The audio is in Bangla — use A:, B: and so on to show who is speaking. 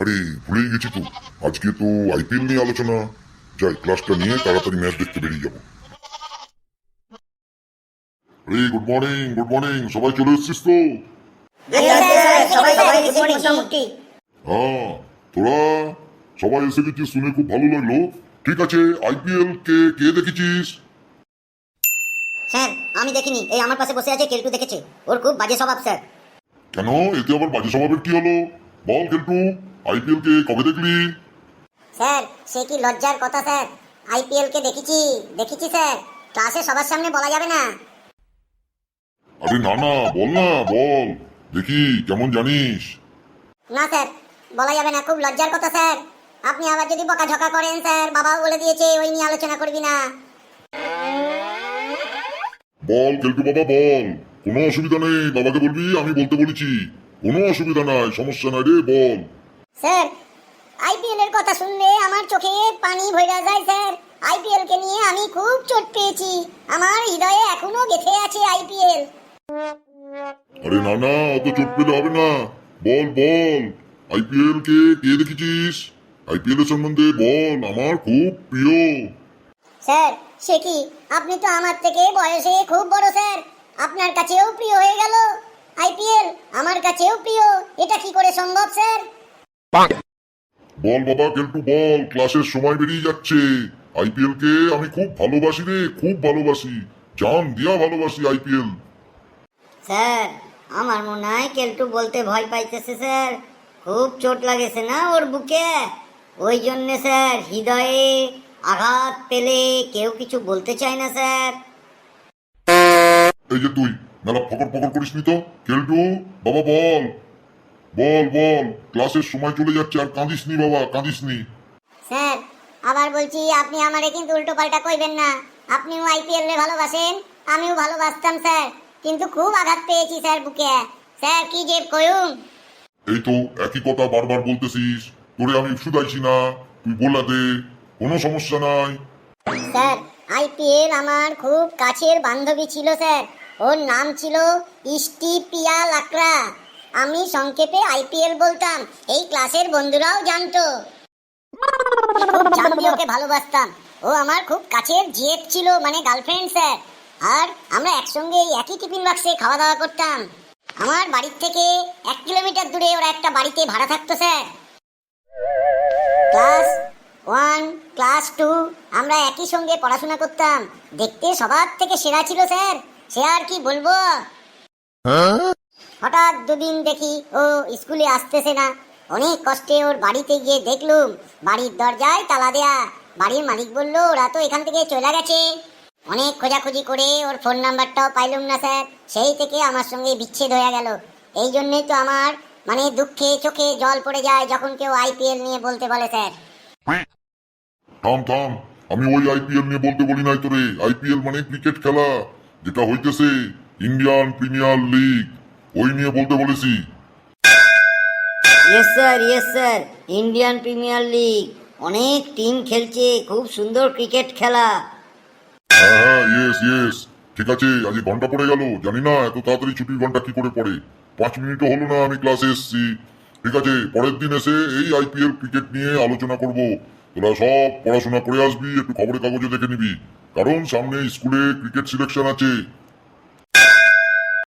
A: আরে ভুলেই গেছি তো, আজকে তো আইপিএল নিয়ে আলোচনা। যাই ক্লাসটা নিয়ে তাড়াতাড়ি ম্যাচ দেখতে বেরিয়ে যাবো। আরে গুড মর্নিং গুড মর্নিং, সবাই চলে এসছিস তো? হ্যাঁ, তোরা সবাই এসে গেছিস শুনে খুব ভালো লাগলো। ঠিক আছে, আইপিএল কে কে দেখেছিস?
B: স্যার আমি দেখিনি, এই আমার পাশে বসে আছে কেলটু দেখেছে। ওর খুব বাজে স্বভাব স্যার।
A: কেন, এতে আবার বাজে স্বভাবের কি হলো? বল কেলটু, আইপিএল কে কবে দেখলি?
B: স্যার সে কি লজ্জার কথা স্যার, আইপিএল কে দেখেছি স্যার, ক্লাসে সবার সামনে বলা যাবে না।
A: আরে না না, বল না বল, দেখি কেমন জানিস।
B: না স্যার বলা যাবে না, খুব লজ্জার কথা স্যার। আপনি আবার যদি বকাঝকা করেন স্যার, বাবাও বলে দিয়েছে ওই নিয়ে আলোচনা করবি না।
A: বল কেলটু বাবা বল, কোনো অসুবিধা নেই, বাবাকে বলবি আমি বলতে বলেছি। কোনো অসুবিধা নাই, সমস্যা নাই রে, বল।
B: স্যার আইপিএল এর কথা শুনলে আমার চোখে পানি ভরে যায় স্যার। আইপিএল কে নিয়ে আমি খুব চোট পেয়েছি, আমার হৃদয়ে এখনো গেঁথে আছে আইপিএল।
A: আরে না না, অত চোট পেলে হবে না, বল বল, আইপিএল কে কে দেখেছিস? আইপিএল এর সম্বন্ধে বল, আমার খুব প্রিয়।
B: স্যার সে কি, আপনি তো আমার থেকে বয়সে খুব বড় স্যার, আপনার কাছেও প্রিয় হয়ে গেল আইপিএল, আমার কাছেও প্রিয়, এটা কি করে সম্ভব স্যার?
A: বল বাবা কেলটু বল, ক্লাসের সময় বেরিয়ে যাচ্ছে। আইপিএল কে আমি খুব ভালোবাসি রে, খুব ভালোবাসি, জান দিয়া ভালোবাসি আইপিএল।
B: স্যার আমার মনে হয় কেলটু বলতে ভয় পাইতেছে স্যার, খুব চোট লাগেছে না ওর বুকে, ওই জন্য স্যার হৃদয়ে আঘাত পেলে কেউ কিছু বলতে চায় না স্যার।
A: এই যে তুই মেলা ফকর ফকর করিস নি তো কেলটু বাবা, বল বল বল, ক্লাসের সময় চলে যাচ্ছে, আর কাঁদিস নি বাবা, কাঁদিস নি।
B: স্যার আবার বলছি, আপনি আমারে কিন্তু উল্টো পাল্টা কইবেন না, আপনিও আইপিএল রে ভালোবাসেন, আমিও ভালোবাসতাম স্যার, কিন্তু খুব আঘাত পেয়েছি স্যার বুকে, স্যার কি যে কইুম।
A: এই তো একই কথা বারবার বলতেছিস, তোরে আমি শুধাইছি না, তুই বলা দে, কোনো সমস্যা নাই।
B: স্যার আইপিএল আমার খুব কাছের বান্ধবী ছিল স্যার, ওর নাম ছিল ইস্টিপিয়া লাকড়া, আমি সংক্ষেপে আইপিএল বলতাম, এই ক্লাসের বন্ধুরাও জানতো। খুব জানবি ওকে ভালোবাসতাম, ও আমার খুব কাছের জিএফ ছিল, মানে গার্লফ্রেন্ড স্যার, আর আমরা একসঙ্গে একই টিফিন বাক্সে খাওয়া দাওয়া করতাম। আমার বাড়ির থেকে 1 কিলোমিটার দূরে ওরা একটা বাড়িতে ভাড়া থাকতো স্যার। ক্লাস 1 ক্লাস 2 আমরা একই সঙ্গে পড়াশোনা করতাম, দেখতে সবার থেকে সেরা ছিল স্যার, সে আর কি বলবো। হঠাৎ দুদিন দেখি ও স্কুলে আসতেছে না, অনেক কষ্টে ওর বাড়িতে গিয়ে দেখলুম বাড়ির দরজায় তালা দেয়া, বাড়ির মালিক বলল ওরা তো এখান থেকে চলে গেছে। অনেক খোঁজাখুঁজি করে ওর ফোন নাম্বারটাও পাইলুম না স্যার, সেই থেকে আমার সঙ্গে বিচ্ছেদ হয়ে গেল। এই জন্যই তো আমার মানে দুঃখে চোখে জল পড়ে যায় যখন কেউ আইপিএল নিয়ে বলতে বলে স্যার।
A: থাম থাম, আমি ওই আইপিএল নিয়ে বলতে বলি নাই তোরে, আইপিএল মানে ক্রিকেট খেলা, যেটা হইতেছে ইন্ডিয়ান প্রিমিয়ার লিগ, ওই নিয়ে বলতে বলেছি।
B: Yes sir, Indian premier league, অনেক টিম খেলছে, খুব সুন্দর ক্রিকেট খেলা।
A: হ্যাঁ হ্যাঁ, ইয়েস ইয়েস, ঠিক আছে, আজ ঘন্টা পড়ে গেল, জানি না এত তাড়াতাড়ি ছুটির ঘন্টা কি করে পড়ে, 5 মিনিটও হলো না আমি ক্লাসে এসেছি। ঠিক আছে, পরের দিন এসে এই আইপিএল ক্রিকেট নিয়ে আলোচনা করব। তোরা সব পড়াশোনা করে আসবি, একটু খবরের কাগজে দেখে নিবি, কারণ সামনে স্কুলে ক্রিকেট সিলেকশন আছে।